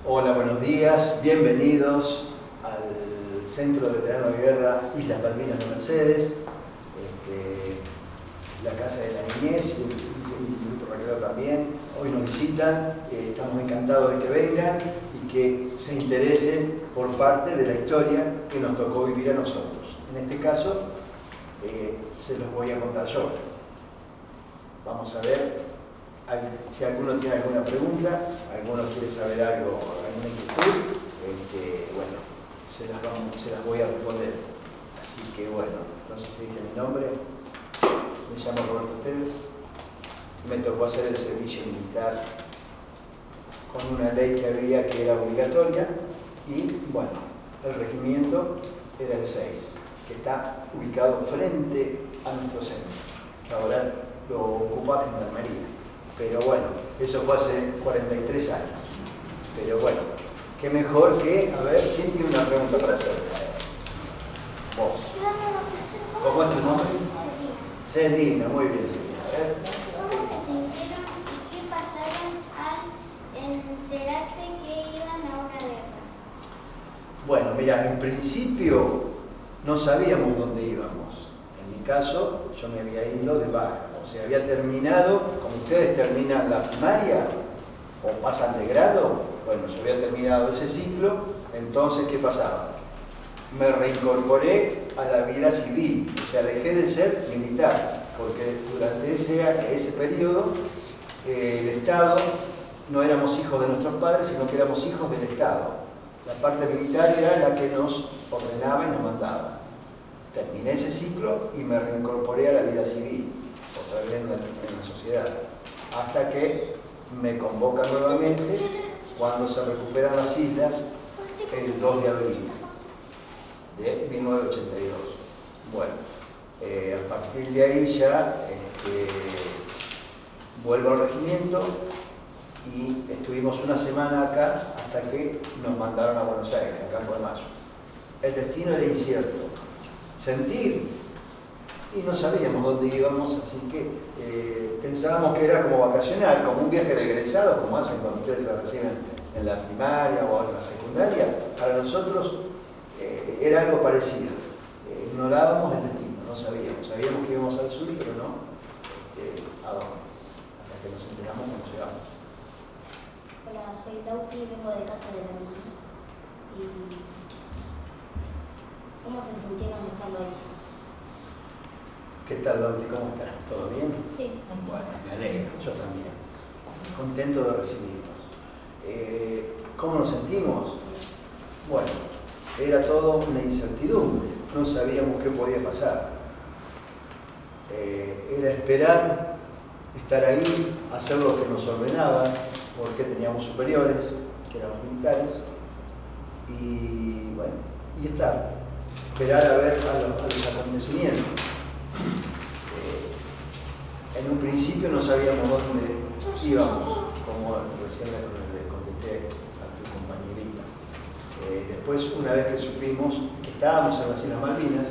Hola, buenos días, bienvenidos al Centro de Veteranos de Guerra Islas Malvinas de Mercedes, la Casa de la Niñez y el Grupo Recreo también. Hoy nos visitan, estamos encantados de que vengan y que se interesen por parte de la historia que nos tocó vivir a nosotros. En este caso, se los voy a contar yo. Vamos a ver si alguno tiene alguna pregunta, alguno quiere saber algo, alguna inquietud, bueno, se las voy a responder. Así que bueno, no sé si dije mi nombre, me llamo Roberto Esteves, me tocó hacer el servicio militar con una ley que había que era obligatoria y bueno, el regimiento era el 6, que está ubicado frente a nuestro centro, que ahora lo ocupa Gendarmería. Pero bueno, eso fue hace 43 años. Pero bueno, qué mejor que, a ver, ¿quién tiene una pregunta para hacer? Vos. ¿Cómo es tu nombre? Celina. Celina, muy bien, Celina. A ver. ¿Cómo se sintieron y qué pasaron al enterarse que iban a una guerra? Bueno, mira, en principio no sabíamos dónde íbamos. En mi caso, yo me había ido de baja. O sea, había terminado, como ustedes terminan la primaria o pasan de grado, bueno, yo había terminado ese ciclo, entonces, ¿qué pasaba? Me reincorporé a la vida civil, o sea, dejé de ser militar, porque durante ese periodo el Estado, no éramos hijos de nuestros padres, sino que éramos hijos del Estado. La parte militar era la que nos ordenaba y nos mandaba. Terminé ese ciclo y me reincorporé a la vida civil, otra vez en la sociedad, hasta que me convocan nuevamente cuando se recuperan las islas el 2 de abril de 1982. Bueno, a partir de ahí ya vuelvo al regimiento y estuvimos una semana acá hasta que nos mandaron a Buenos Aires, a Campo de Mayo. El destino era incierto. Sentir, y no sabíamos dónde íbamos, así que pensábamos que era como vacacional, como un viaje de egresado, como hacen cuando ustedes se reciben en la primaria o en la secundaria. Para nosotros era algo parecido. Ignorábamos el destino, no sabíamos. Sabíamos que íbamos al sur, pero no a dónde. Hasta que nos enteramos cuando llegamos. Hola, soy Lauti, vengo de Casa de la Niñez. ¿Y cómo se sintieron estando ahí? ¿Qué tal, Lauti? ¿Cómo estás? ¿Todo bien? Sí. Bueno, me alegro, yo también. Contento de recibirnos. ¿Cómo nos sentimos? Bueno, era todo una incertidumbre, no sabíamos qué podía pasar. Era esperar, estar ahí, hacer lo que nos ordenaban, porque teníamos superiores, que eran los militares, y bueno, y esperar a ver a los acontecimientos. En un principio no sabíamos dónde íbamos, como recién le contesté a tu compañerita. Después, una vez que supimos que estábamos en las Islas Malvinas,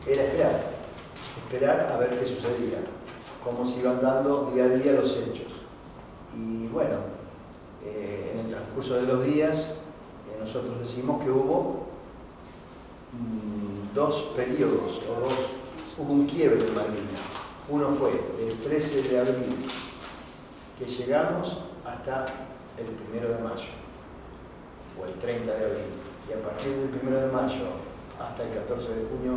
era esperar a ver qué sucedía, cómo se iban dando día a día los hechos. Y bueno, en el transcurso de los días, nosotros decimos que hubo dos periodos, hubo un quiebre en Malvinas. Uno fue del 13 de abril, que llegamos hasta el 1 de mayo, o el 30 de abril. Y a partir del 1 de mayo hasta el 14 de junio,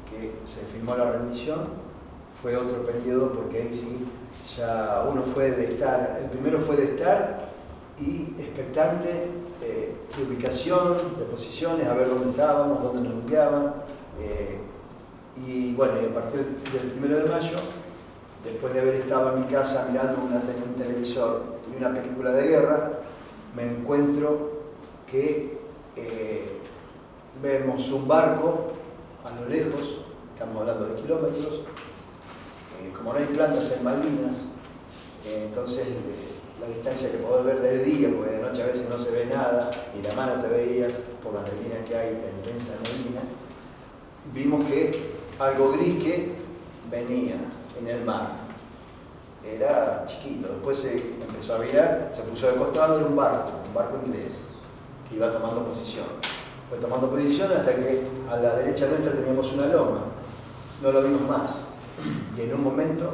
que se firmó la rendición, fue otro periodo, porque ahí sí, ya uno fue de estar, el primero fue de estar y expectante, de ubicación, de posiciones, a ver dónde estábamos, dónde nos limpiaban. Y bueno, y a partir del 1 de mayo, después de haber estado en mi casa mirando un televisor y una película de guerra, me encuentro que vemos un barco a lo lejos, estamos hablando de kilómetros, como no hay plantas en Malvinas, entonces la distancia que podés ver del día, porque de noche a veces no se ve nada, y la mano te veías por las neblinas que hay, la intensa neblina, vimos que algo gris que venía en el mar. era chiquito. Después se empezó a virar, se puso de costado, era un barco inglés, que iba tomando posición. Fue tomando posición hasta que a la derecha nuestra teníamos una loma. No lo vimos más. Y en un momento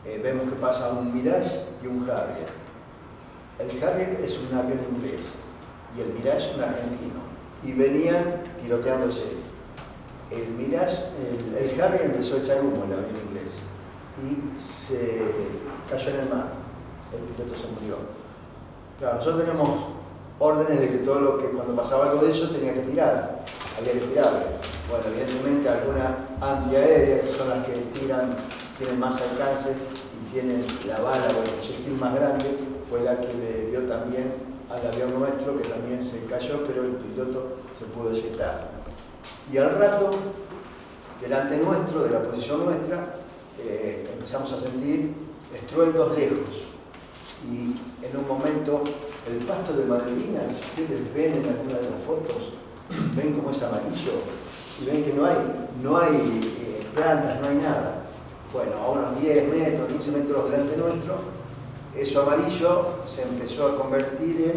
vemos que pasa un Mirage y un Harrier. El Harrier es un avión inglés y el Mirage un argentino. Y venían tiroteándose. El Mirage, el Harrier empezó a echar humo, el avión inglés, y se cayó en el mar. El piloto se murió. Claro, nosotros tenemos órdenes de que todo lo que cuando pasaba algo de eso tenía que tirar, había que tirarle. Bueno, evidentemente alguna antiaérea, que son las que tienen más alcance y tienen la bala o el proyectil más grande, fue la que le dio también al avión nuestro, que también se cayó, pero el piloto se pudo eyectar. Y al rato, delante nuestro, de la posición nuestra, empezamos a sentir estruendos lejos. Y en un momento, el pasto de Malvinas, ustedes ven en alguna de las fotos, ven cómo es amarillo y ven que no hay plantas, no hay nada. Bueno, a unos 10 metros, 15 metros delante nuestro, eso amarillo se empezó a convertir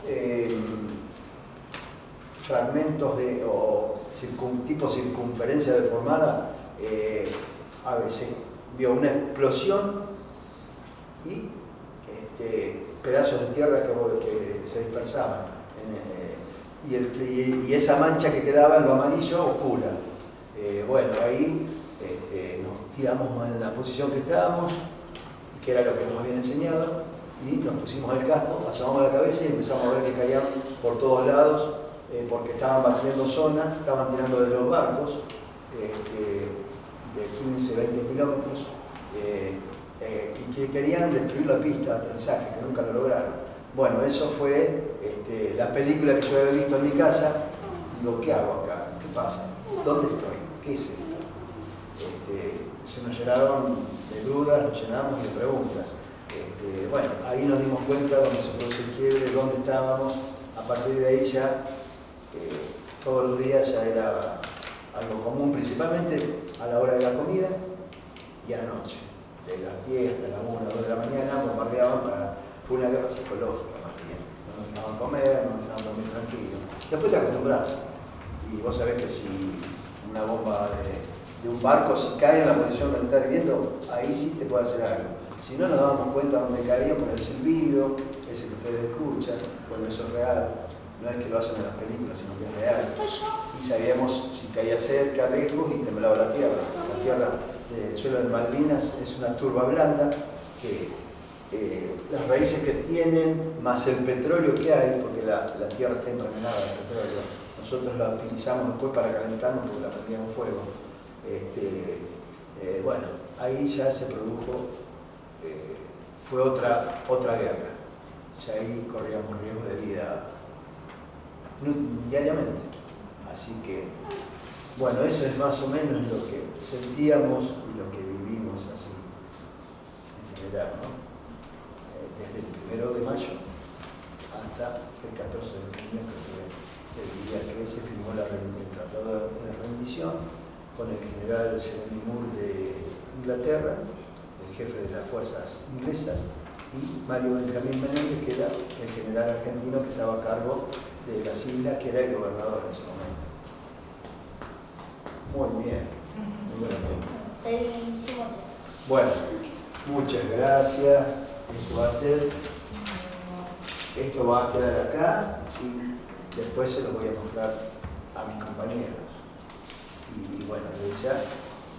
en fragmentos o tipo circunferencia deformada. A veces vio una explosión y pedazos de tierra que se dispersaban. Y esa mancha que quedaba en lo amarillo oscura. Bueno, ahí nos tiramos en la posición que estábamos, que era lo que nos habían enseñado, y nos pusimos el casco, asomamos la cabeza y empezamos a ver que caían por todos lados, porque estaban batiendo zona, estaban tirando de los barcos de 15, 20 kilómetros, que querían destruir la pista de aterrizaje, que nunca lo lograron. Bueno, eso fue la película que yo había visto en mi casa. Digo, ¿qué hago acá? ¿Qué pasa? ¿Dónde estoy? ¿Qué es esto? Se nos llenaron de dudas, nos llenamos de preguntas. Bueno, ahí nos dimos cuenta donde se produce el quiebre, dónde estábamos. A partir de ahí ya, todos los días ya era algo común, principalmente a la hora de la comida y a la noche. De las 10 hasta las 1, 2 de la mañana bombardeaban fue una guerra psicológica más bien. No nos dejaban comer, no nos dejaban dormir tranquilos. Después te acostumbras. Y vos sabés que si una bomba de un barco, si cae en la posición donde está viviendo, ahí sí te puede hacer algo. Si no, nos dábamos cuenta dónde caía por el silbido, ese que ustedes escuchan. Bueno, eso es real. No es que lo hacen en las películas, sino que es real. Y sabíamos si caía cerca, lejos, y temblaba la tierra. La tierra del suelo de Malvinas es una turba blanda que las raíces que tienen, más el petróleo que hay, porque la tierra está impregnada de petróleo. Nosotros la utilizamos después para calentarnos porque la prendíamos fuego. Bueno, ahí ya se produjo, fue otra guerra. Ya ahí corríamos riesgo de vida diariamente. Así que, bueno, eso es más o menos lo que sentíamos y lo que vivimos así en general, ¿no? Desde el 1 de mayo hasta el 14 de junio, que fue el día que se firmó el tratado de rendición con el general Jeremy Moore de Inglaterra, el jefe de las fuerzas inglesas, y Mario Benjamín Menéndez, que era el general argentino que estaba a cargo de las islas, que era el gobernador en ese momento. Muy bien. Muy buena pregunta. Bueno, muchas gracias. Esto va a quedar acá y después se lo voy a mostrar a mis compañeros. Y bueno, de ella,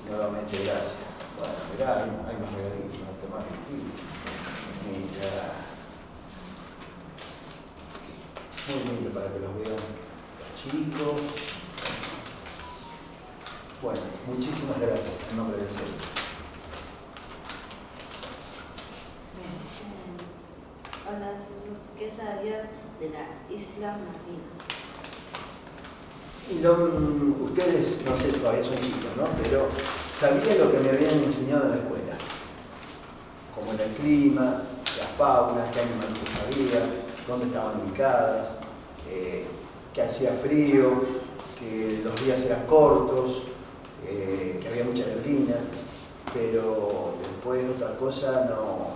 nuevamente gracias. Bueno, mirá, hay más regalitos, no te más aquí. Mira. Muy lindo para que los vean los chicos. Bueno, muchísimas gracias en nombre del Señor. Hola, ¿qué sabían de la isla Malvinas? Y ustedes, no sé, todavía son chicos, ¿no? Pero sabía lo que me habían enseñado en la escuela. Como era el clima, las faunas, qué animales había, dónde estaban ubicadas, que hacía frío, que los días eran cortos, que había mucha neblina, pero después otra cosa no.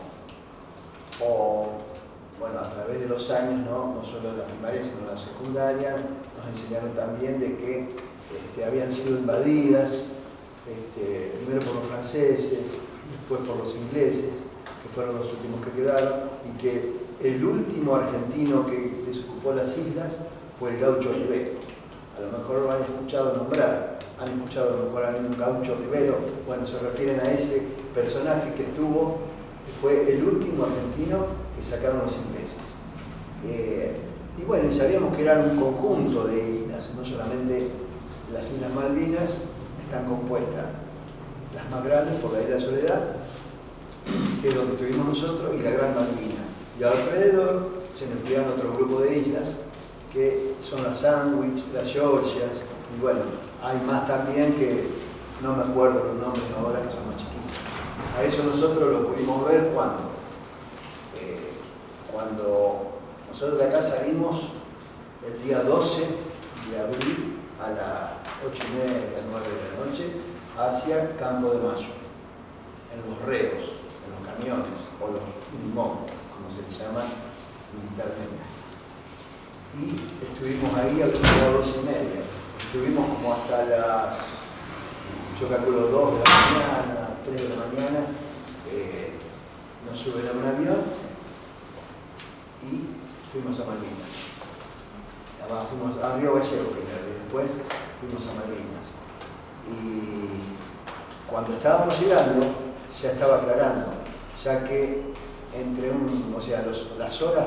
O, bueno, a través de los años, no solo en la primaria, sino en la secundaria, nos enseñaron también de que habían sido invadidas, primero por los franceses, después por los ingleses, que fueron los últimos que quedaron, y que el último argentino que desocupó las islas fue el Gaucho Rivero. A lo mejor lo han escuchado nombrar, han escuchado a lo mejor a un Gaucho Rivero, bueno, se refieren a ese personaje que fue el último argentino que sacaron los ingleses. Y bueno, y sabíamos que eran un conjunto de islas, no solamente las Islas Malvinas están compuestas, las más grandes por la Isla Soledad, que es donde estuvimos nosotros, y la Gran Malvina. Y alrededor se nos quedan otro grupo de islas, que son las Sandwich, las Georgias, y bueno, hay más también que no me acuerdo los nombres ahora, que son más chiquitos. A eso nosotros lo pudimos ver cuando nosotros de acá salimos el día 12 de abril a las 8:30, 9 de la noche hacia Campo de Mayo, en los reos, en los camiones o los limón, como se les llama militarmente. Y estuvimos ahí a las 12:30. Estuvimos como hasta las, yo calculo, 2 de la mañana, 3 de la mañana. Nos suben a un avión y fuimos a Malvinas. Fuimos a Río Gallegos primero y después fuimos a Malvinas. Y cuando estábamos llegando ya estaba aclarando, ya que las horas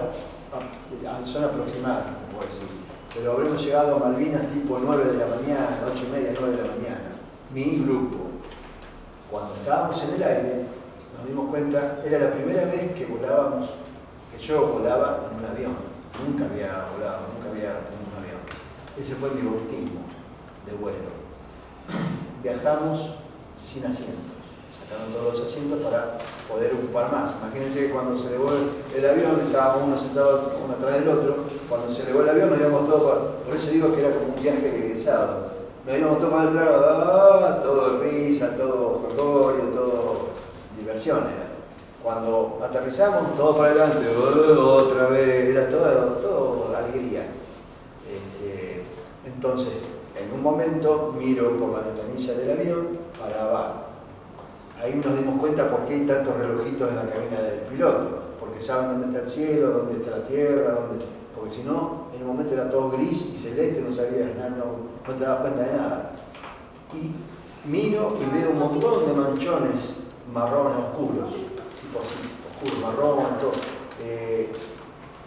son aproximadas, te puedo decir, pero habremos llegado a Malvinas tipo 9 de la mañana, 8:30, 9 de la mañana. Mi grupo, cuando estábamos en el aire, nos dimos cuenta, era la primera vez que volábamos, que yo volaba en un avión. Nunca había volado, nunca había tenido un avión. Ese fue mi bautismo de vuelo. Viajamos sin asientos. Sacaron todos los asientos para poder ocupar más. Imagínense que cuando se elevó el avión, estábamos uno sentado uno atrás del otro. Cuando se elevó el avión nos íbamos todos, por eso digo que era como un viaje regresado. Nos íbamos todos para atrás, todo risa, todo jolgorio, todo diversión era. Cuando aterrizamos, todo para adelante, otra vez, era todo alegría. Entonces, en un momento miro por la ventanilla del avión para abajo. Ahí nos dimos cuenta por qué hay tantos relojitos en la cabina del piloto, porque saben dónde está el cielo, dónde está la tierra, porque si no, en un momento era todo gris y celeste, no sabías nada, no te dabas cuenta de nada. Y miro y veo un montón de manchones marrones oscuros, tipo así, oscuro, marrón, todo.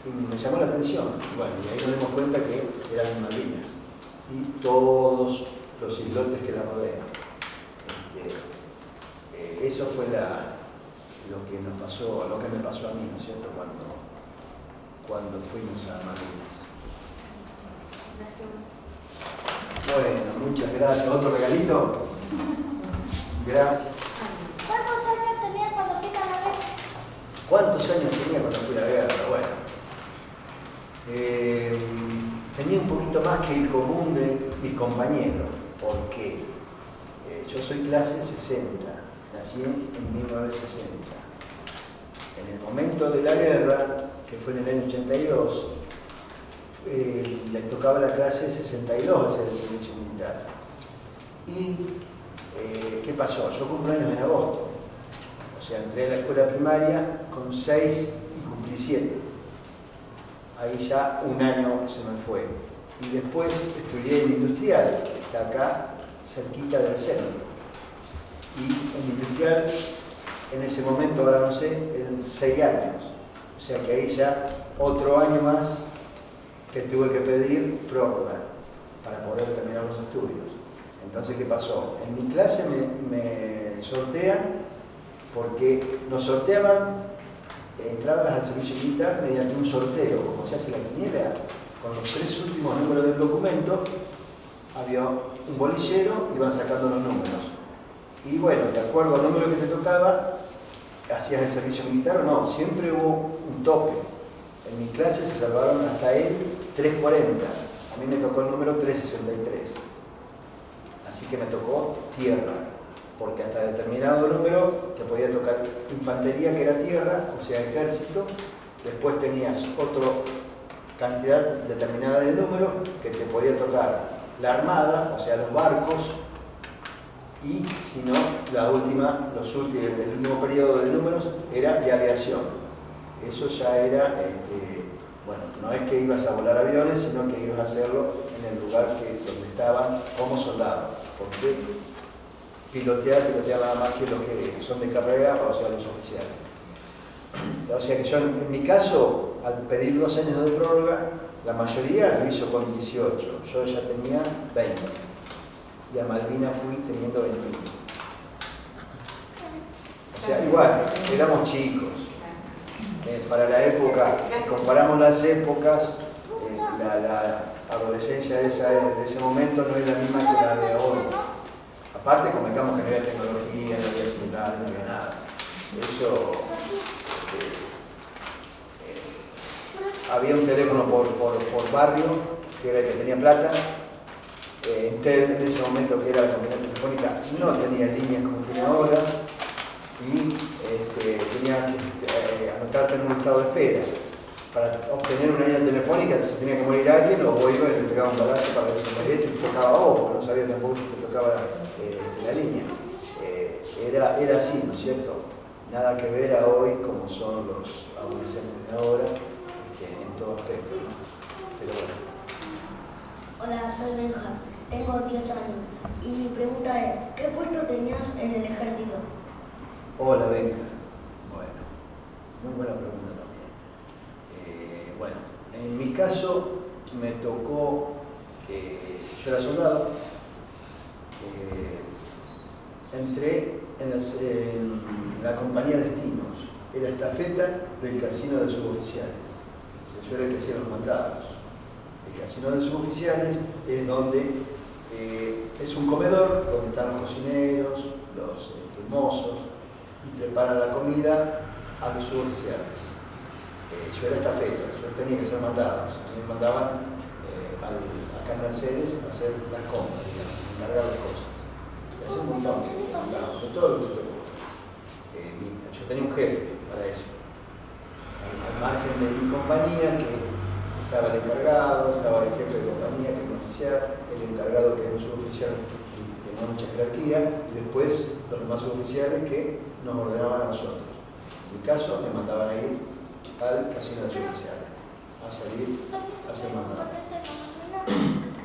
Y me llamó la atención. Bueno, y ahí nos dimos cuenta que eran Malvinas y todos los islotes que la rodean. Eso fue lo que me pasó a mí, ¿no es cierto?, cuando fuimos a Malvinas. Bueno, muchas gracias. ¿Otro regalito? Gracias. ¿Cuántos años tenías cuando fuiste a la guerra? ¿Cuántos años tenía cuando fui a la guerra? Bueno, tenía un poquito más que el común de mis compañeros, porque yo soy clase 60. Nací en 1960. En el momento de la guerra, que fue en el año 82, le tocaba la clase 62 hacer el servicio militar. ¿Y qué pasó? Yo cumplo años en agosto. O sea, entré a la escuela primaria con 6 y cumplí 7. Ahí ya un año se me fue. Y después estudié en industrial, que está acá cerquita del centro. Y en industrial, en ese momento, ahora no sé, eran 6 años. O sea que ahí ya otro año más que tuve que pedir prórroga para poder terminar los estudios. Entonces, ¿qué pasó? En mi clase me sortean porque nos sorteaban, entrabas al servicio militar mediante un sorteo, como se hace la quiniela, con los 3 últimos números del documento, había un bolillero y iban sacando los números. Y bueno, de acuerdo al número que te tocaba, hacías el servicio militar o no, siempre hubo un tope. En mi clase se salvaron hasta el 340, a mí me tocó el número 363. Así que me tocó tierra. porque hasta determinado número te podía tocar infantería, que era tierra, o sea, ejército. Después tenías otra cantidad determinada de números que te podía tocar la armada, o sea, los barcos, y si no, el último periodo de números era de aviación. Eso ya era, bueno, no es que ibas a volar aviones, sino que ibas a hacerlo en el lugar donde estaban como soldado, porque pilotear nada más que los que son de carrera, o sea, los oficiales. O sea que yo, en mi caso, al pedir 2 años de prórroga, la mayoría lo hizo con 18, yo ya tenía 20, y a Malvinas fui teniendo 21. O sea, igual, éramos chicos. Para la época, si comparamos las épocas, la adolescencia de ese momento no es la misma que la de hoy. Aparte, convengamos que no había tecnología, no había celular, no había nada. Eso, había un teléfono por barrio, que era el que tenía plata. Entel, en ese momento, que era la compañía telefónica, no tenía líneas como tiene ahora, y tenía que anotarte en un estado de espera. Para obtener una línea telefónica se tenía que morir alguien, o vos ibas y le pegaba un balazo para que se muriera y te tocaba a vos, porque no sabía tampoco si te tocaba la línea. Era así, ¿no es cierto? Nada que ver a hoy como son los adolescentes de ahora, en todo aspecto, ¿no? Pero bueno. Hola, soy Benja, tengo 10 años y mi pregunta es, ¿qué puesto tenías en el ejército? Hola, Benja. Bueno, muy buena pregunta también. Bueno, en mi caso me tocó, yo era soldado, entré en la compañía Destinos, era estafeta del casino de suboficiales. O sea, yo era el que hacía los mandados. El casino de suboficiales es donde es un comedor donde están los cocineros, los mozos, y preparan la comida a los suboficiales. Yo era estafeta, yo tenía que ser mandados. Me mandaban acá en Mercedes a hacer las compras, digamos, encargar de cosas. Y hace un montón de todo lo que te ocurre. Yo tenía un jefe para eso. Al margen de mi compañía, que estaba el encargado, estaba el jefe de compañía, que era un oficial, el encargado, que era un suboficial y tenía mucha jerarquía, y después los demás suboficiales que nos ordenaban a nosotros. En mi caso, me mandaban a ir al casino de suboficiales, a salir a ser mandado.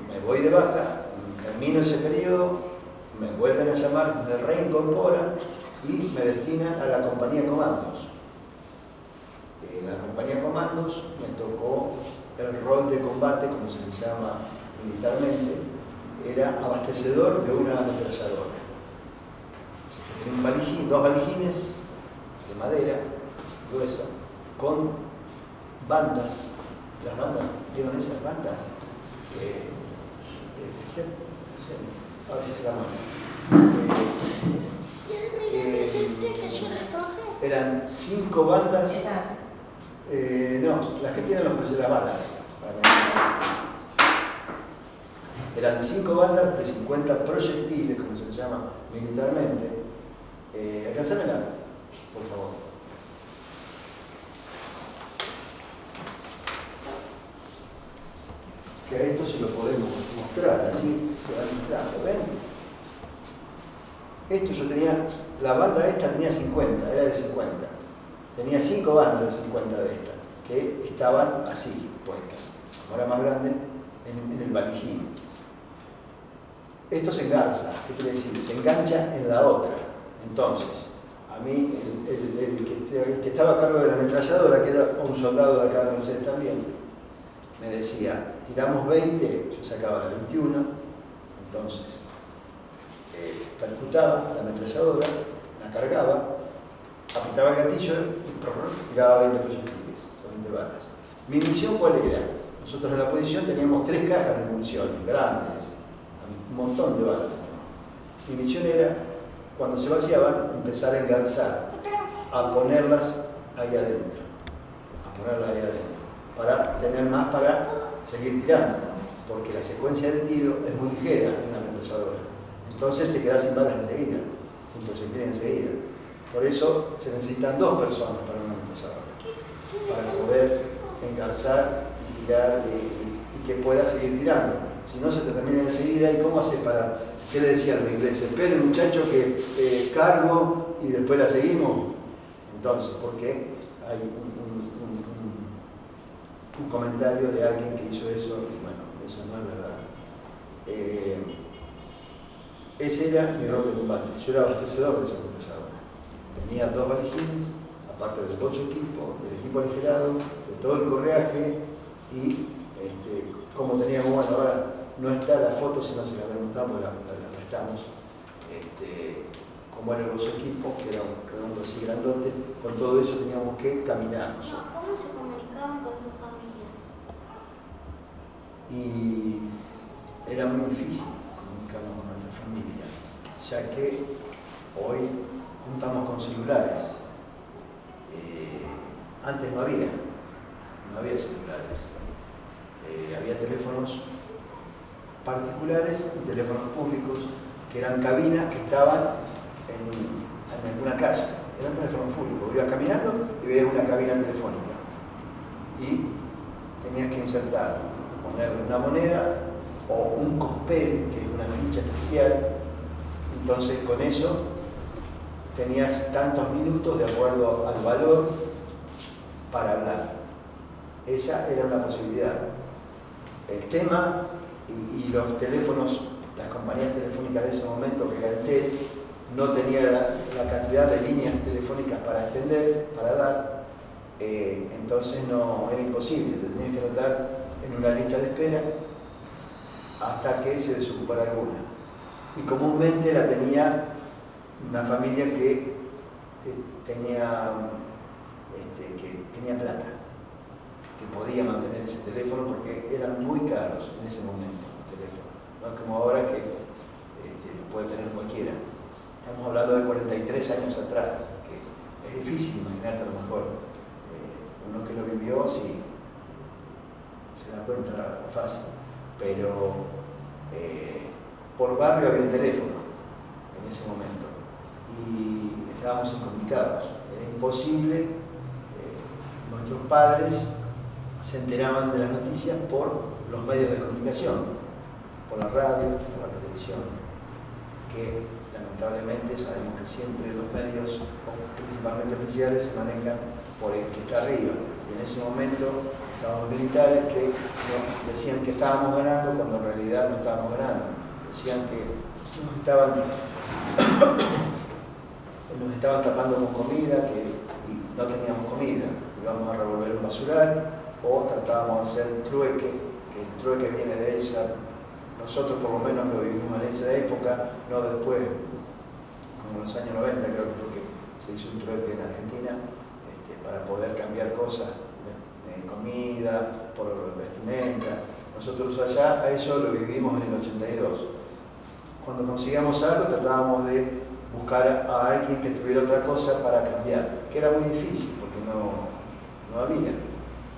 Me voy de baja, termino ese periodo, me vuelven a llamar, me reincorporan y me destinan a la compañía comandos. En la compañía comandos me tocó el rol de combate, como se le llama militarmente, era abastecedor de una ametralladora. Tenía un valijín, 2 valijines de madera gruesa con bandas. Las bandas, ¿vieron esas bandas? Fíjate, a ver si se la mano. Eran 5 bandas. No, las que tienen las balas. Eran 5 bandas de 50 proyectiles, como se les llama militarmente. Alcanzámela, por favor. Que a esto se lo podemos mostrar, así se va mostrando, ¿ven? Esto yo tenía, la banda esta tenía 50, era de 50. Tenía 5 bandas de 50 de esta, que estaban así, puestas. Ahora más grande, en el valijín. Esto se engarza, ¿qué quiere decir? Se engancha en la otra. Entonces, a mí, el que estaba a cargo de la ametralladora, que era un soldado de acá de Mercedes también, me decía, tiramos 20, yo sacaba la 21, entonces percutaba la ametralladora, la cargaba, apretaba el gatillo y tiraba 20 proyectiles, 20 balas. Mi misión, ¿cuál era? Nosotros en la posición teníamos 3 cajas de munición grandes, un montón de balas. Mi misión era, cuando se vaciaban, empezar a engarzar, a ponerlas ahí adentro, para tener más para seguir tirando, porque la secuencia de tiro es muy ligera en una ametralladora. Entonces te quedas sin balas enseguida. se imposibilita enseguida. Por eso se necesitan 2 personas para un empesador, para poder engarzar y tirar y que pueda seguir tirando. Si no, se te termina enseguida. ¿Y cómo hace para...? ¿Qué le decían los ingleses? Esperen, muchachos, que cargo y después la seguimos. Entonces, porque hay un comentario de alguien que hizo eso, y bueno, eso no es verdad. Ese era mi rol de combate. Yo era abastecedor de ese empesador. Tenía 2 valijines, aparte del 8 equipo, del equipo aligerado, de todo el correaje y como teníamos, bueno, ahora no está la foto, si no se la preguntamos, la prestamos, como eran los equipos, que eran redondos y grandotes, con todo eso teníamos que caminar nosotros. ¿Cómo se comunicaban con sus familias? Y era muy difícil comunicarnos con nuestra familia, ya que hoy juntamos con celulares. Antes no había celulares. Había teléfonos particulares y teléfonos públicos, que eran cabinas que estaban en alguna calle. Eran teléfonos públicos. Ibas caminando y veías una cabina telefónica. Y tenías que insertar, ponerle una moneda o un cospel, que es una ficha especial. Entonces, con eso tenías tantos minutos de acuerdo al valor para hablar. Esa era una posibilidad. El tema y los teléfonos, las compañías telefónicas de ese momento, que era Entel, no tenía la cantidad de líneas telefónicas para extender, para dar, entonces no era imposible, te tenías que anotar en una lista de espera hasta que se desocupara alguna. Y comúnmente la tenía una familia que tenía plata, que podía mantener ese teléfono, porque eran muy caros en ese momento los teléfonos, no es como ahora que lo puede tener cualquiera. Estamos hablando de 43 años atrás, que es difícil imaginarte. A lo mejor uno que lo vivió sí se da cuenta fácil, pero por barrio había un teléfono en ese momento y estábamos incomunicados. Era imposible. Nuestros padres se enteraban de las noticias por los medios de comunicación, por la radio, por la televisión, que lamentablemente sabemos que siempre los medios, principalmente oficiales, se manejan por el que está arriba. Y en ese momento estaban los militares que decían que estábamos ganando cuando en realidad no estábamos ganando. Decían que nos estaban tapando con comida y no teníamos comida. Íbamos a revolver un basural o tratábamos de hacer un trueque, que el trueque viene de esa. Nosotros por lo menos lo vivimos en esa época, no después, como en los años 90 creo que fue que se hizo un trueque en Argentina para poder cambiar cosas, comida, por vestimenta. Nosotros allá a eso lo vivimos en el 82. Cuando conseguíamos algo tratábamos de buscar a alguien que tuviera otra cosa para cambiar, que era muy difícil porque no había.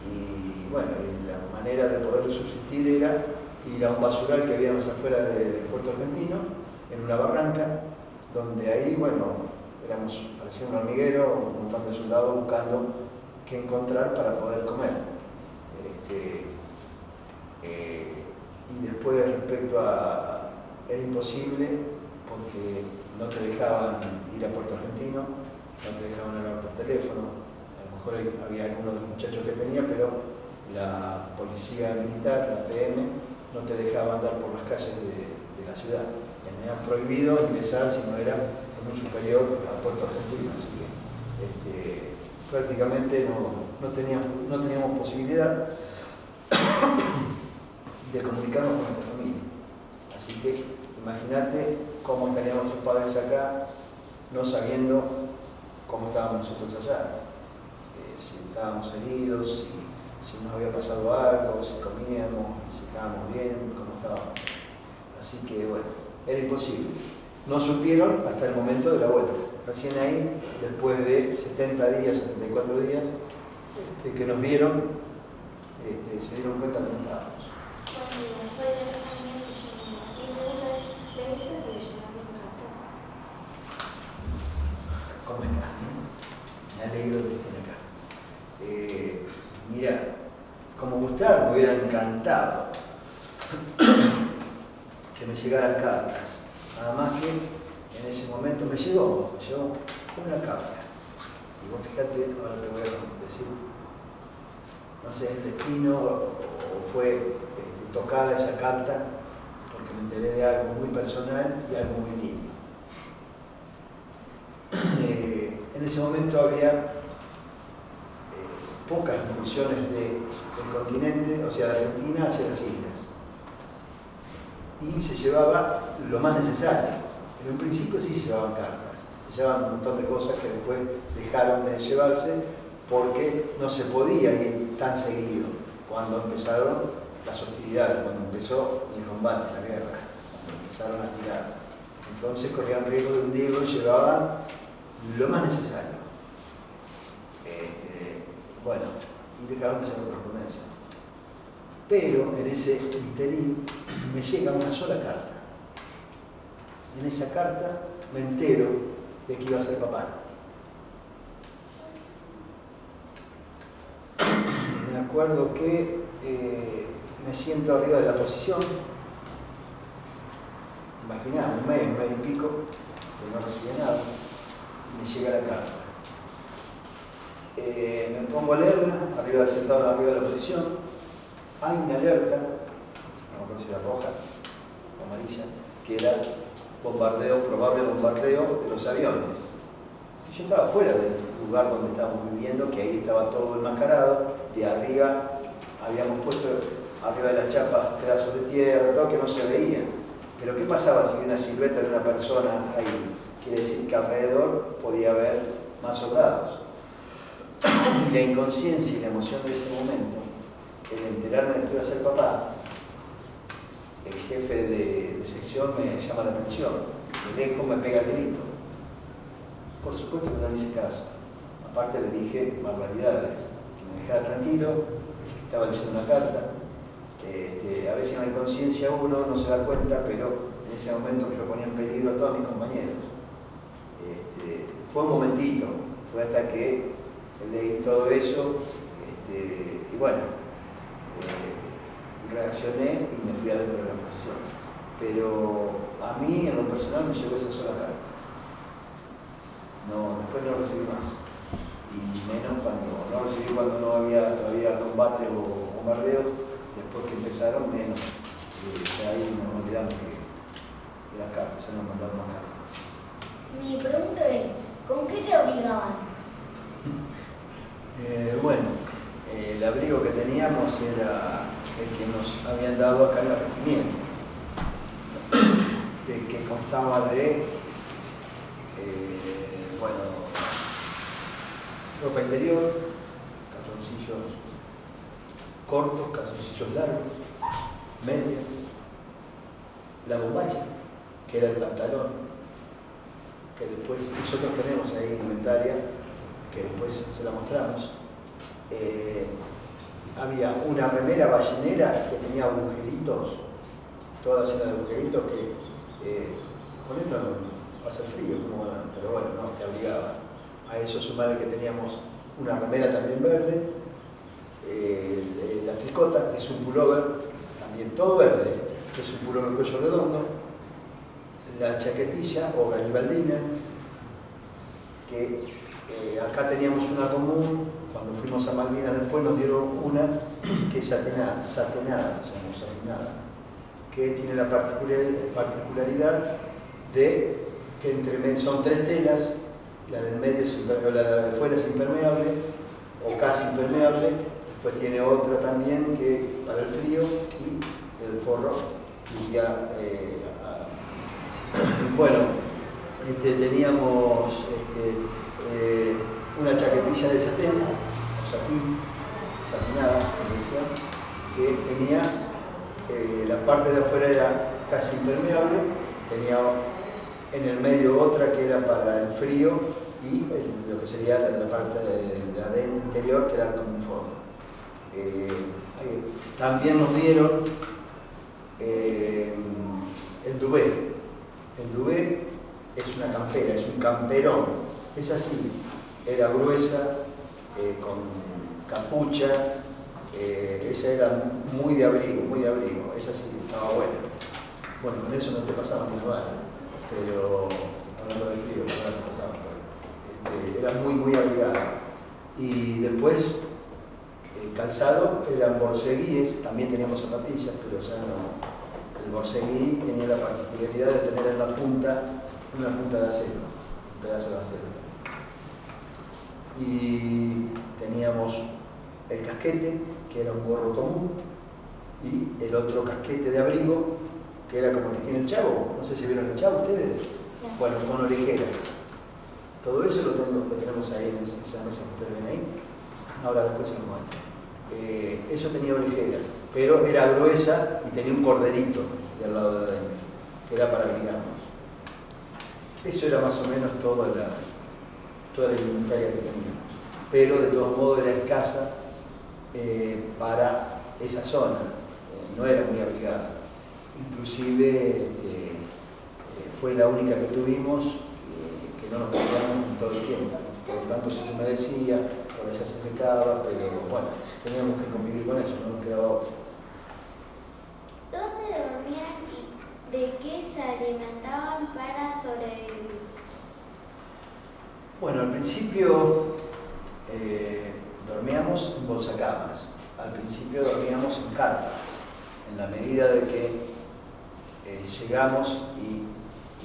Y bueno, y la manera de poder subsistir era ir a un basural que había más afuera del puerto argentino, en una barranca, donde ahí, bueno, parecía un hormiguero, un montón de soldados buscando qué encontrar para poder comer. Y después, respecto a... era imposible porque no te dejaban ir a Puerto Argentino, no te dejaban hablar por teléfono. A lo mejor había algunos de los muchachos que tenía, pero la policía militar, la PM, no te dejaba andar por las calles de la ciudad. Tenían prohibido ingresar si no era con un superior a Puerto Argentino, así que prácticamente no teníamos posibilidad de comunicarnos con nuestra familia. Así que imagínate cómo estarían nuestros padres acá, no sabiendo cómo estábamos nosotros allá. Si estábamos heridos, si nos había pasado algo, si comíamos, si estábamos bien, cómo estábamos. Así que bueno, era imposible. No supieron hasta el momento de la vuelta. Recién ahí, después de 70 días, 74 días, que nos vieron, se dieron cuenta que no estábamos. Soy de esa niña que yo y seguro le gusta que le llevamos cartas. ¿Cómo estás? Me alegro de que estén acá. Mira, como Gustavo me hubiera encantado que me llegaran cartas. Nada más que en ese momento me llegó una carta. Y vos fíjate, ahora te voy a decir, no sé, el destino o fue tocada esa carta porque me enteré de algo muy personal y algo muy lindo. En ese momento había pocas incursiones del continente, o sea, de Argentina hacia las islas. Y se llevaba lo más necesario. En un principio sí se llevaban cartas, se llevaban un montón de cosas que después dejaron de llevarse porque no se podía ir tan seguido cuando empezaron las hostilidades, cuando empezó el combate, la guerra, cuando empezaron a tirar. Entonces corrían riesgo de hundirlo y llevaban lo más necesario. Bueno, y dejaron de hacer la correspondencia. Pero en ese interín me llega una sola carta. En esa carta me entero de que iba a ser papá. Me acuerdo que me siento arriba de la posición. ¿Te imaginas? Un mes y pico, que no recibía nada. Y me llega la carta. Me pongo a leerla, sentado arriba de la posición. Hay una alerta, no me acuerdo si era roja o amarilla, que era probable bombardeo de los aviones. Y yo estaba fuera del lugar donde estábamos viviendo, que ahí estaba todo enmascarado, de arriba habíamos puesto arriba de las chapas pedazos de tierra, todo que no se veía. Pero ¿qué pasaba si había una silueta de una persona ahí? Quiere decir que alrededor podía haber más soldados. Y la inconsciencia y la emoción de ese momento, el enterarme de que iba a ser papá, el jefe de sección me llama la atención, de lejos me pega el grito. Por supuesto que no le hice caso. Aparte le dije barbaridades, que me dejara tranquilo, que estaba leyendo una carta. A veces en la inconsciencia uno no se da cuenta, pero en ese momento yo ponía en peligro a todos mis compañeros. Fue un momentito, fue hasta que leí todo eso, y bueno, reaccioné y me fui adentro de la posición. Pero a mí, en lo personal, me llegó esa sola carta. No, después no recibí más. Y menos cuando no había todavía combate o bombardeo, después que empezaron, menos. Ya ahí nos olvidamos de las cartas, ya nos mandaron más cartas. Mi pregunta es, ¿con qué se abrigaban? Bueno, el abrigo que teníamos era el que nos habían dado acá en el regimiento, que constaba de, ropa interior, calzoncillos cortos, calzoncillos largos, medias, la bombacha, que era el pantalón, que después nosotros tenemos ahí en inventaria, que después se la mostramos. Había una remera ballenera que tenía agujeritos, toda llena de agujeritos que con esto no pasa el frío, pero bueno, no, te obligaba. A eso sumarle que teníamos una remera también verde, la tricota, que es un pullover, también todo verde, que es un pullover cuello redondo, la chaquetilla o garibaldina, que acá teníamos una común. Cuando fuimos a Malvinas después nos dieron una que es satinada, se llama satinada, que tiene la particularidad de que son tres telas, la del medio es impermeable, la de afuera es impermeable o casi impermeable, después tiene otra también que para el frío y el forro. Y ya, bueno, teníamos una chaquetilla de satín, satinada, que tenía, la parte de afuera era casi impermeable, tenía en el medio otra que era para el frío y lo que sería la parte de la interior que era como un forro. También nos dieron el duvet. El duvet es una campera, es un camperón es así, era gruesa, con capucha, esa era muy de abrigo, esa sí estaba buena. Bueno, con eso no te pasaba muy mal, pero hablando de frío, no te pasaba. Era muy abrigada. Y después, el calzado eran borceguíes, también teníamos zapatillas, pero ya no. El borceguí tenía la particularidad de tener en la punta una punta de acero, un pedazo de acero. Y teníamos el casquete, que era un gorro común, y el otro casquete de abrigo, que era como el que tiene el Chavo. No sé si vieron el Chavo ustedes. Bueno, con orejeras. Todo eso lo tenemos ahí en esa mesa que ustedes ven ahí. Ahora después se lo muestro. Eso tenía orejeras, pero era gruesa y tenía un corderito del lado de adentro, que era para abrigarnos. Eso era más o menos toda la indumentaria que teníamos. Pero de todos modos era escasa para esa zona, no era muy abrigada. Inclusive fue la única que tuvimos que no nos cambiamos en todo el tiempo. Por lo tanto se humedecía, por allá se secaba, pero bueno, teníamos que convivir con eso, no nos quedaba otro. ¿Dónde dormían y de qué se alimentaban para sobrevivir? Bueno, al principio dormíamos en bolsacamas, al principio dormíamos en carpas, en la medida de que llegamos y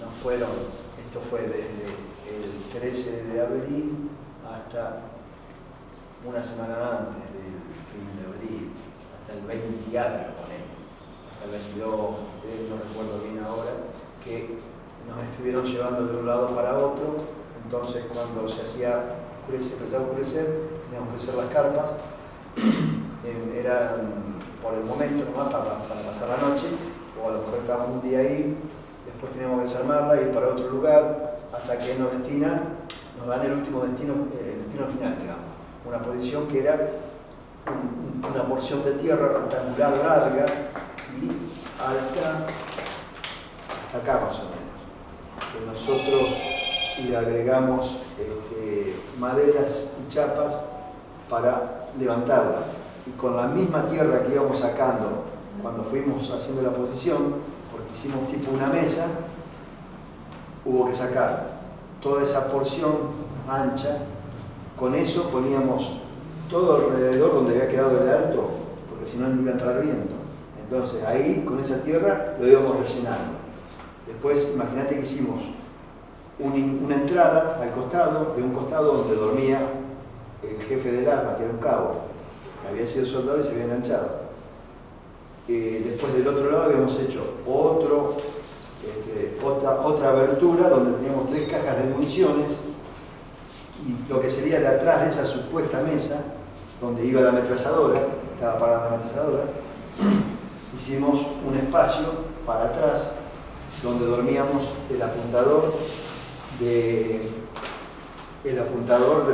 nos fueron, esto fue desde el 13 de abril hasta una semana antes del fin de abril, hasta el 20 y algo, ponemos, hasta el 22, 23, no recuerdo bien ahora, que nos estuvieron llevando de un lado para otro. Entonces cuando se empezaba a oscurecer, teníamos que hacer las carpas, eran por el momento nomás para pasar la noche, o a lo mejor estábamos un día ahí, después teníamos que desarmarla, ir para otro lugar, hasta que nos dan el último destino, el destino final, digamos, una posición que era una porción de tierra rectangular larga y alta, hasta acá más o menos, que nosotros le agregamos maderas y chapas para levantarla, y con la misma tierra que íbamos sacando cuando fuimos haciendo la posición, porque hicimos tipo una mesa, hubo que sacar toda esa porción ancha. Con eso poníamos todo alrededor donde había quedado el alto, porque si no iba a entrar viento. Entonces ahí con esa tierra lo íbamos rellenando. Después imagínate que hicimos una entrada al costado, de un costado donde dormía el jefe del arma, que era un cabo, que había sido soldado y se había enganchado. Después del otro lado habíamos hecho otra abertura donde teníamos 3 cajas de municiones, y lo que sería de atrás de esa supuesta mesa donde iba la ametralladora, estaba parada la ametralladora, hicimos un espacio para atrás donde dormíamos el apuntador de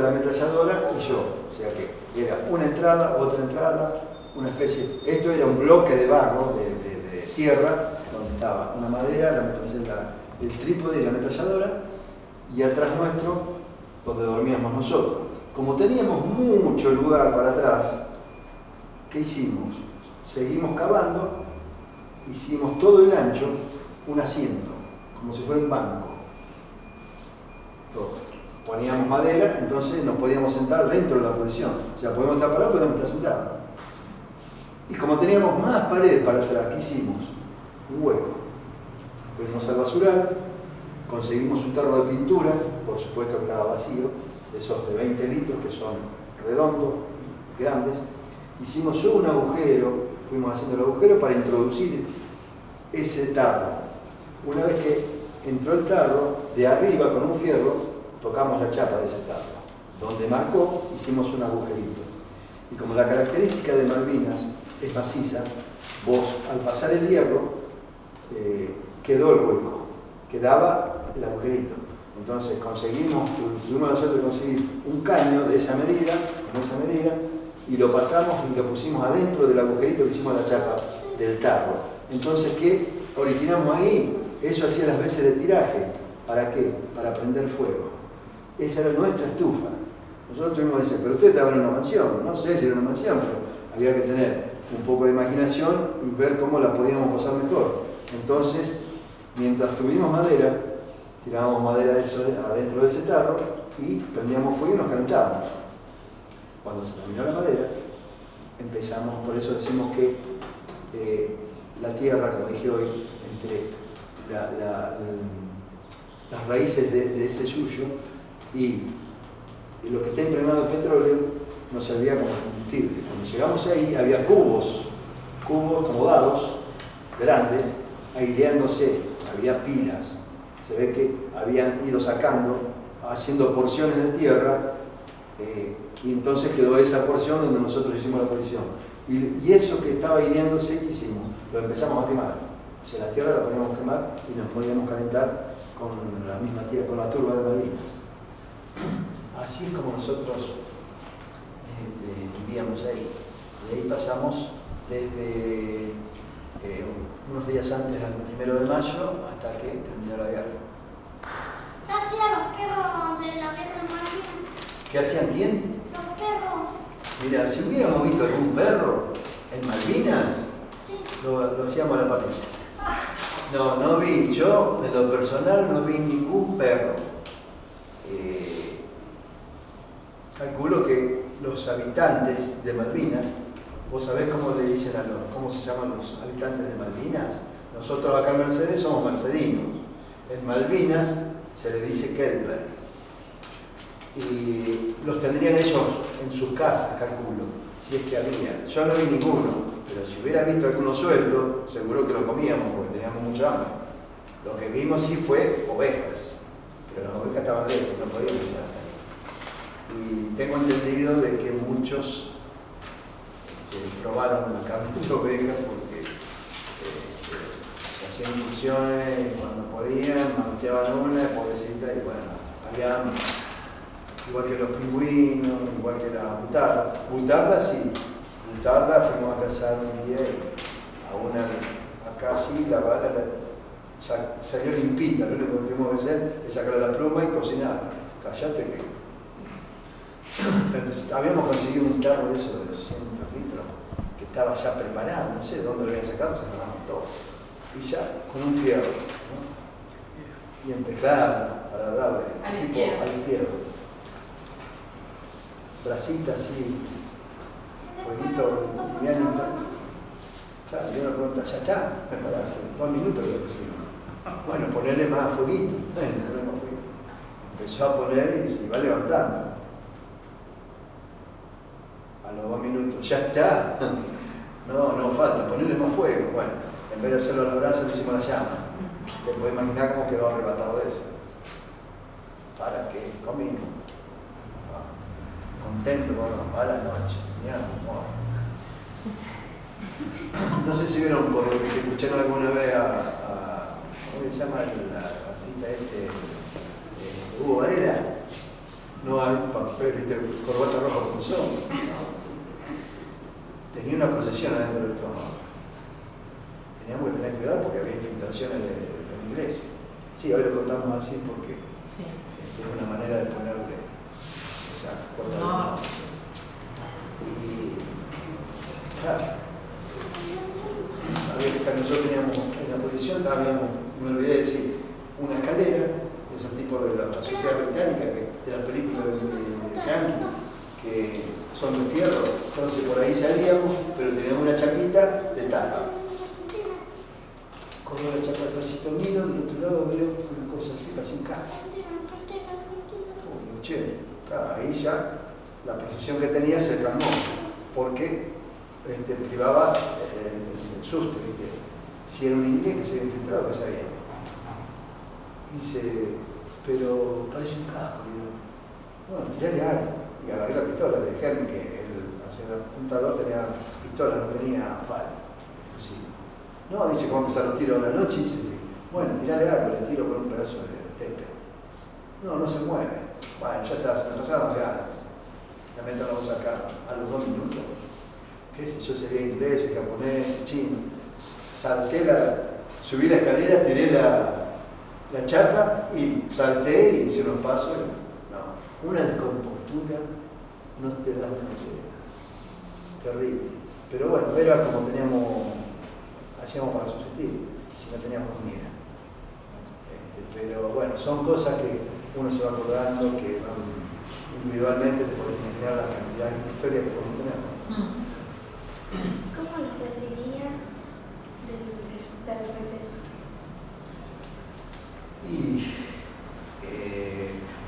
la ametralladora y yo. O sea que era una entrada, otra entrada, una especie. Esto era un bloque de barro, de tierra, donde estaba una madera, el trípode y la ametralladora, y atrás nuestro, donde dormíamos nosotros. Como teníamos mucho lugar para atrás, ¿qué hicimos? Seguimos cavando, hicimos todo el ancho un asiento, como si fuera un banco. Poníamos madera, entonces nos podíamos sentar dentro de la posición. O sea, podíamos estar parados, podíamos estar sentados. Y como teníamos más pared para atrás, ¿qué hicimos? Un hueco. Fuimos al basural, conseguimos un tarro de pintura, por supuesto que estaba vacío, de esos de 20 litros que son redondos y grandes. Hicimos solo un agujero, fuimos haciendo el agujero para introducir ese tarro. Una vez que entró el tarro, de arriba con un fierro tocamos la chapa de ese tarro. Donde marcó, hicimos un agujerito. Y como la característica de Malvinas es maciza, vos al pasar el hierro quedó el hueco, quedaba el agujerito. Entonces tuvimos la suerte de conseguir un caño de esa medida, con esa medida, y lo pasamos y lo pusimos adentro del agujerito que hicimos la chapa del tarro. Entonces, ¿qué originamos ahí? Eso hacía las veces de tiraje. ¿Para qué? Para prender fuego. esa era nuestra estufa. Nosotros tuvimos que decir, pero ustedes estaban en una mansión. No sé si era una mansión, pero había que tener un poco de imaginación y ver cómo la podíamos pasar mejor. Entonces, mientras tuvimos madera, tirábamos madera adentro de ese tarro y prendíamos fuego y nos calentábamos. Cuando se terminó la madera, empezamos, por eso decimos que la tierra, como dije hoy, entre las raíces de ese suyo y lo que está impregnado de petróleo nos servía como combustible. Cuando llegamos ahí había cubos como dados, grandes, aireándose, había pilas. Se ve que habían ido sacando, haciendo porciones de tierra, y entonces quedó esa porción donde nosotros hicimos la posición. Y eso que estaba aireándose, ¿qué hicimos? Lo empezamos a quemar. O sea, la tierra la podíamos quemar y nos podíamos calentar con la misma tierra, con la turba de Malvinas. Así es como nosotros vivíamos ahí. Y ahí pasamos desde unos días antes del 1 de mayo hasta que terminó la guerra. ¿Qué hacían los perros de la guerra de Malvinas? ¿Qué hacían quién? Los perros. Mira, si hubiéramos visto algún perro en Malvinas, Sí. lo hacíamos a la parrilla. No vi, yo en lo personal no vi ningún perro. Calculo que los habitantes de Malvinas, ¿vos sabés cómo le dicen cómo se llaman los habitantes de Malvinas? Nosotros acá en Mercedes somos mercedinos. En Malvinas se le dice Kelper. Y los tendrían ellos en sus casas, calculo, si es que había. Yo no vi ninguno, pero si hubiera visto alguno suelto, seguro que lo comíamos porque teníamos mucha hambre. Lo que vimos sí fue ovejas, pero las ovejas estaban lejos, no podíamos llegar hasta ahí. Y tengo entendido de que muchos probaron la carne de oveja porque se hacían incursiones cuando podían, manteaban una, pobrecita, y bueno, había hambre. Igual que los pingüinos, igual que la butarda. Butarda sí. Butarda fuimos a cazar un día y a una, acá sí, la bala salió limpita. Lo único que tuvimos que hacer es sacarle la pluma y cocinarla. Callate que habíamos conseguido un tarro de esos de 200 litros que estaba ya preparado, no sé de dónde lo habían sacado, se lo damos todo. Y ya con un fierro, ¿no? Y empezar para darle tipo al piedro. Brasita así, fueguito livianito. Claro, yo me pregunto, ya está, para hace 2 minutos que lo pusimos. Bueno, ponerle más fueguito. Empezó a poner y se iba levantando. A los 2 minutos, ya está. No falta, ponerle más fuego. Bueno, en vez de hacerlo a los brazos, le hicimos la llama. Te puedes imaginar cómo quedó arrebatado de eso. ¿Para qué? Comimos. Contento con a la noche. No sé si vieron, si escucharon alguna vez ¿cómo se llama el artista Hugo Varela? No hay papel, corbata roja con son. Tenía una procesión adentro del estómago. Teníamos que tener cuidado porque había infiltraciones de los ingleses. Sí, hoy lo contamos así porque es una manera de ponerle esa cuota. Y claro, había que saber, nosotros teníamos en la posición, me olvidé de decir, una escalera, esos tipos de la sociedad británica, de las películas de Yankee, que son de fierro, entonces por ahí salíamos, pero teníamos una chapita de tapa. Corro la chapa despacito, miro, del otro lado veo una cosa así, casi un casco. Claro, ahí ya la procesión que tenía se calmó, porque privaba el susto, ¿viste? Si era un inglés que se había infiltrado, que sabía. Dice, pero parece un casco. Bueno, tirale algo. Y agarré la pistola, le dejé a mí que el apuntador tenía pistola, no tenía fusil. No, dice, ¿cómo empezaron los tiros a la noche? Dice, sí. Bueno, tirale algo, le tiro con un pedazo de tepe. No se mueve. Bueno, ya está, se me pasaron las ganas. La meta lo vamos a sacar a los 2 minutos. ¿Qué sé yo? Sería inglés, japonés, chino. Subí la escalera, tiré la chapa y salté y hice unos pasos. No. una descompostura, no te das una idea. Terrible. Pero bueno, era como hacíamos para subsistir, si no teníamos comida. Pero bueno, son cosas que uno se va acordando, que individualmente te podés imaginar la cantidad de historias que podemos tener. ¿Cómo los recibían del receso? Y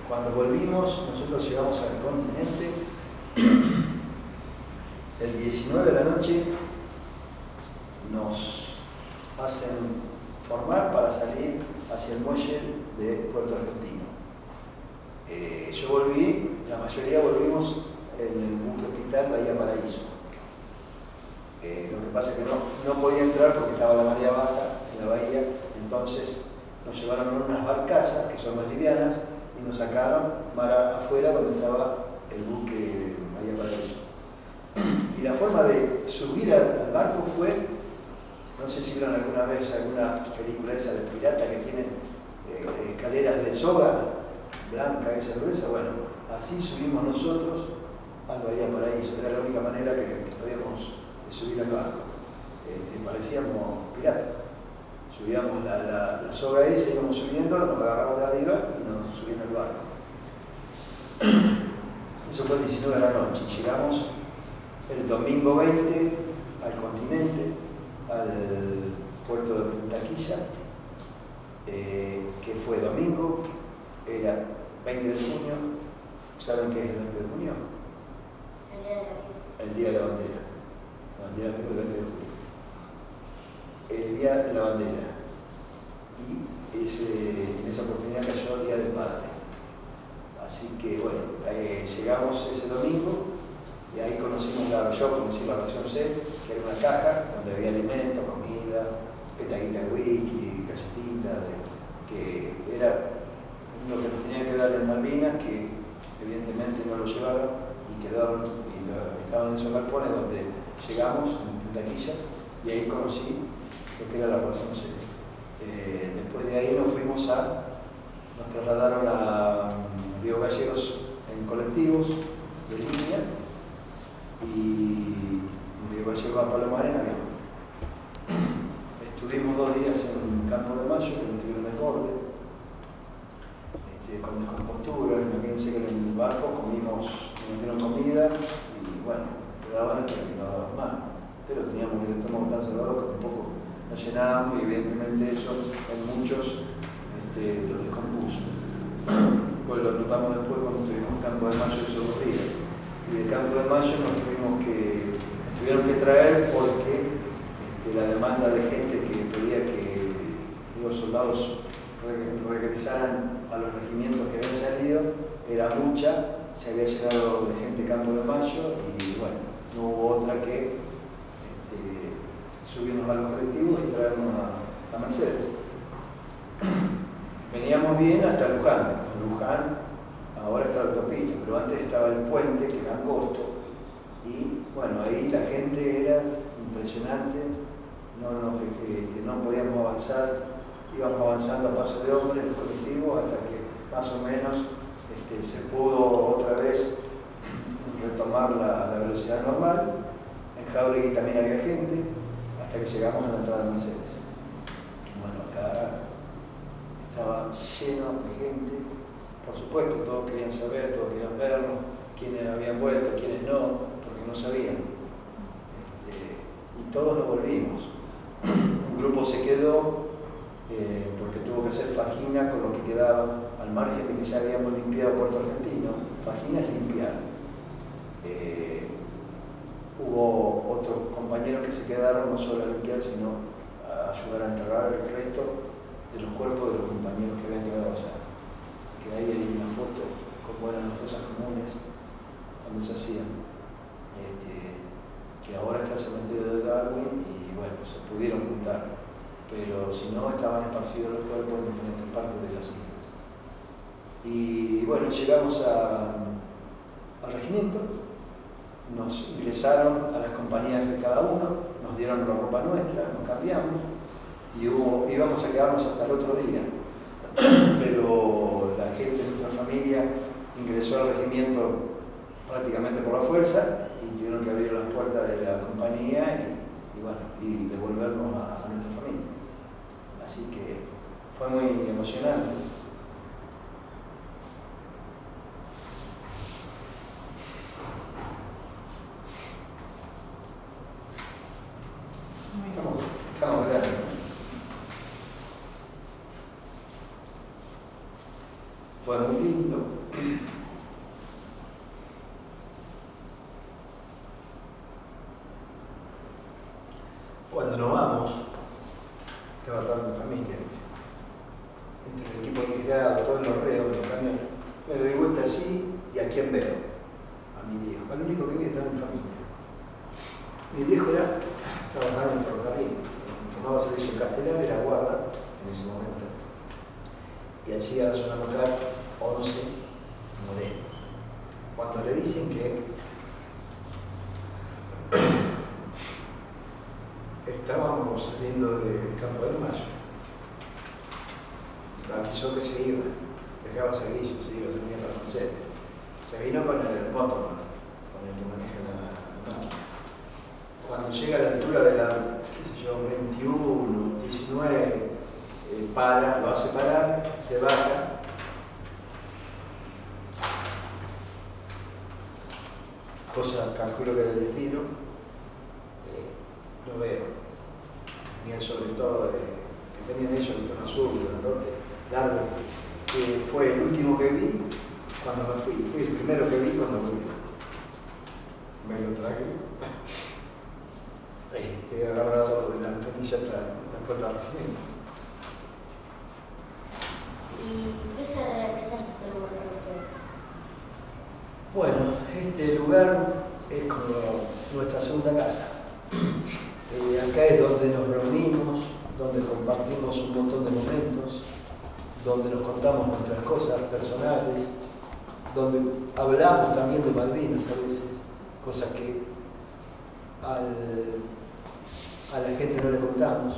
cuando volvimos, nosotros llegamos al continente, el 19 de la noche nos hacen formar para salir hacia el muelle de Puerto Argentino. Yo volví, la mayoría volvimos en el buque hospital Bahía Paraíso. Lo que pasa es que no podía entrar porque estaba la marea baja en la bahía, entonces nos llevaron en unas barcazas que son más livianas y nos sacaron mar afuera donde estaba el buque Bahía Paraíso. Y la forma de subir al barco fue, no sé si vieron alguna vez alguna película esa de pirata que tiene escaleras de soga blanca, esa gruesa. Bueno, así subimos nosotros al Bahía Paraíso. Era la única manera que podíamos subir al barco. Parecíamos piratas. Subíamos la soga esa, íbamos subiendo, nos agarraban de arriba y nos subían al barco. Eso fue el 19 de la noche. Llegamos el domingo 20 al continente, al puerto de Punta Quilla, que fue domingo, era 20 de junio. ¿Saben qué es el 20 de junio? El Día de la Vida. El Día de la Bandera. No, el Día del Amigo del 20 de junio. El Día de la Bandera. Y en esa oportunidad cayó el Día del Padre. Así que bueno, llegamos ese domingo y ahí yo conocí la ración C, que era una caja donde había alimentos, comida, petaguita de whisky, galletita, que era lo que nos tenían que dar en Malvinas, que evidentemente no lo llevaron y quedaron estaban en esos galpones donde llegamos, en Punta Quilla, y ahí conocí lo que era la ración C. Después de ahí nos trasladaron a Río Gallegos en colectivos de línea y Río Gallegos a Palomar en avión. Estuvimos 2 días en Campo de Mayo, que no tuvieron acorde, con descompostura. Imagínense que en el barco nos dieron comida y bueno, quedaban hasta que no daban más, pero teníamos el estómago tan cerrado que un poco nos llenábamos y evidentemente eso en muchos los descompuso. Pues lo notamos después cuando estuvimos en Campo de Mayo esos 2 días. Y de Campo de Mayo nos tuvieron que traer porque la demanda de gente que pedía que los soldados regresaran a los regimientos que habían salido era mucha, se había llenado de gente Campo de Mayo y bueno, no hubo otra que subirnos a los colectivos y traernos a Mercedes. Veníamos bien hasta Luján. Luján ahora está la autopista, pero antes estaba el puente que era angosto y bueno, ahí la gente era impresionante, no podíamos avanzar, íbamos avanzando a paso de hombre en los colectivos hasta que más o menos se pudo otra vez retomar la velocidad normal. En Jáuregui también había gente hasta que llegamos a la entrada de Mercedes. Bueno, acá estaba lleno de gente, por supuesto, todos querían saber, todos querían vernos, quiénes habían vuelto, quiénes no, porque no sabían. Y todos nos volvimos. Un grupo se quedó porque tuvo que hacer fajina con lo que quedaba, al margen de que ya habíamos limpiado Puerto Argentino. Fajina es limpiar. Hubo otros compañeros que se quedaron no solo a limpiar, sino a ayudar a enterrar el resto de los cuerpos de los compañeros que habían quedado allá. Que ahí hay una foto como eran las fosas comunes cuando se hacían. Que ahora está el cementerio de Darwin y bueno, se pudieron juntar, pero si no estaban esparcidos los cuerpos en diferentes partes de las islas. Y bueno, llegamos al regimiento, nos ingresaron a las compañías de cada uno, nos dieron la ropa nuestra, nos cambiamos y íbamos a quedarnos hasta el otro día, pero la gente de nuestra familia ingresó al regimiento prácticamente por la fuerza y tuvieron que abrir las puertas de la compañía y devolvernos a nuestra familia. Así que fue muy emocionante. Estamos grandes. Fue muy lindo. Cuando nos vamos, estaba toda mi familia, ¿viste? Entre el equipo ligerado, todos los reos, los camiones. Me doy vuelta así y ¿a quién veo? A mi viejo. Al único que vi estaba mi familia. Mi viejo trabajaba en el ferrocarril, tomaba servicio en Castelar, era guarda en ese momento. Y hacía la zona local 11 Moreno. Cuando le dicen que estábamos saliendo del Campo del Mayo, avisó que se iba, dejaba servicio, se iba, se venía para Mercedes. Se vino con el motorman, con el que maneja la máquina. Cuando llega a la altura de la, 21, 19, para, lo hace parar, se baja. Cosa, calculo que del destino, lo veo. Tenía sobre todo que tenían ellos, el tono azul, grandote, largo. Fue el último que vi cuando me fui el primero que vi cuando volví. Me lo traje. Agarrado de la ventanilla hasta la puerta del regimiento. ¿Y qué se representa este lugar para ustedes? Bueno, este lugar es como nuestra segunda casa. Acá es donde nos reunimos, donde compartimos un montón de momentos, donde nos contamos nuestras cosas personales, donde hablamos también de Malvinas a veces, cosas que a la gente no le contamos.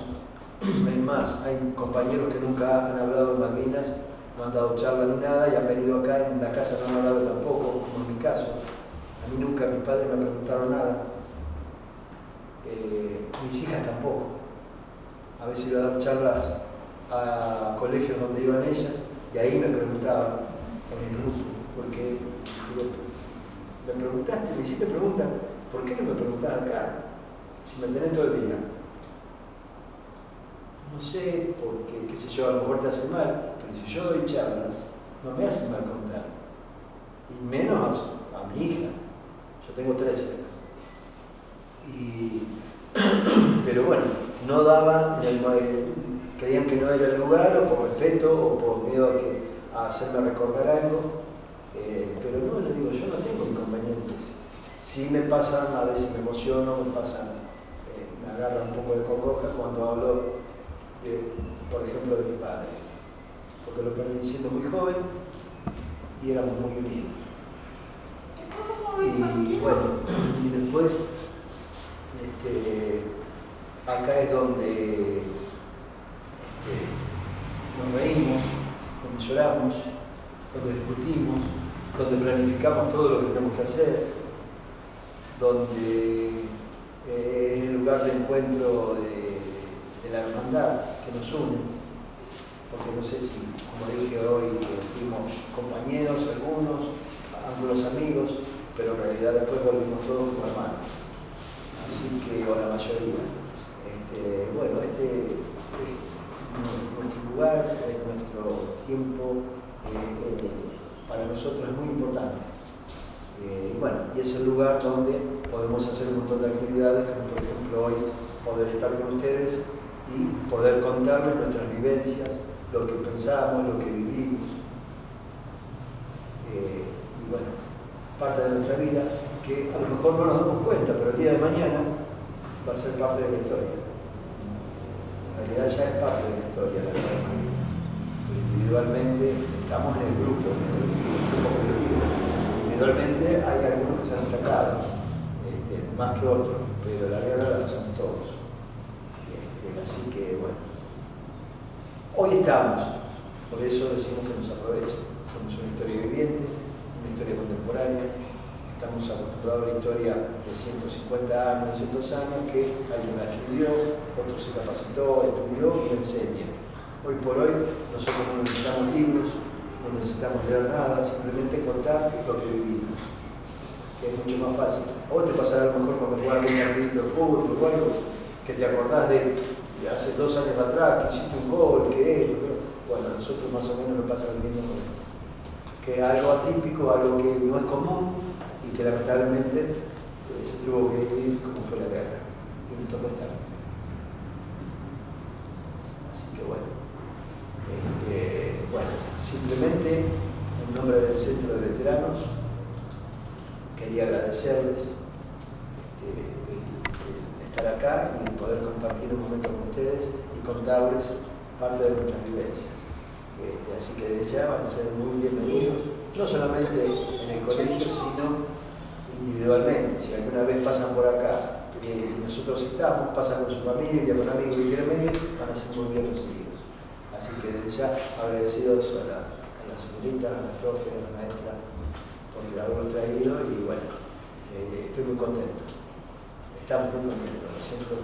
Es más, hay compañeros que nunca han hablado de Malvinas, no han dado charla ni nada y han venido acá, en la casa no han hablado tampoco, como en mi caso. A mí nunca mis padres me preguntaron nada, mis hijas tampoco. A veces iba a dar charlas a colegios donde iban ellas y ahí me preguntaban en el grupo, porque me preguntaste, me hiciste preguntas, ¿por qué no me preguntás acá? Si me tenés todo el día. No sé, porque, qué sé yo, a lo mejor te hace mal, pero si yo doy charlas, no me hace mal contar. Y menos a mi hija. Yo tengo 3 hijas. Pero bueno, no daban, creían que no era el lugar, o por respeto, o por miedo a hacerme recordar algo. Pero no, les digo, yo no tengo inconvenientes. Sí me pasan, a veces me emociono, me agarra un poco de congoja cuando hablo, por ejemplo, de mi padre. Porque lo perdí siendo muy joven y éramos muy unidos. Y bueno, y después, acá es donde nos reímos, donde lloramos, donde discutimos, donde planificamos todo lo que tenemos que hacer, donde es el lugar de encuentro de la hermandad que nos une, porque no sé si, como dije hoy, que fuimos compañeros algunos amigos, pero en realidad después volvimos todos como hermanos, así que, o la mayoría. Bueno, este es nuestro lugar, es nuestro tiempo, para nosotros es muy importante. Y bueno, y es el lugar donde podemos hacer un montón de actividades, como por ejemplo hoy poder estar con ustedes y poder contarles nuestras vivencias, lo que pensamos, lo que vivimos. Y bueno, parte de nuestra vida que a lo mejor no nos damos cuenta, pero el día de mañana va a ser parte de la historia. En realidad ya es parte de la historia de las Malvinas. Pero individualmente estamos en el grupo colectivo. Individualmente hay algunos que se han destacado, más que otros, pero la guerra la hacemos todos. Así que bueno, hoy estamos, por eso decimos que nos aprovechen. Somos una historia viviente, una historia contemporánea. Estamos acostumbrados a la historia de 150 años, 200 años, que alguien la escribió, otro se capacitó, estudió y enseña. Hoy por hoy nosotros no necesitamos libros, no necesitamos leer nada, simplemente contar lo que vivimos, que es mucho más fácil. A vos te pasará a lo mejor cuando jugás un partidito de fútbol o algo, que te acordás de hace 2 años atrás, que hiciste un gol, que esto, que... Bueno, a nosotros más o menos nos pasa lo mismo con esto. Que es algo atípico, algo que no es común y que lamentablemente se tuvo que vivir como fue la guerra. Y nos tocó estar. Así que bueno. Bueno, simplemente en nombre del Centro de Veteranos quería agradecerles el estar acá y el poder compartir un momento con ustedes y contarles parte de nuestras vivencias. Así que desde ya van a ser muy bienvenidos, no solamente en el colegio, sino individualmente. Si alguna vez pasan por acá y nosotros estamos, pasan con su familia, con amigos que quieren venir, van a ser muy bien recibidos. Así que desde ya agradecidos a la señorita, a la profe, a la maestra, por haberlo traído y bueno, estoy muy contento. Estamos muy contentos, lo siento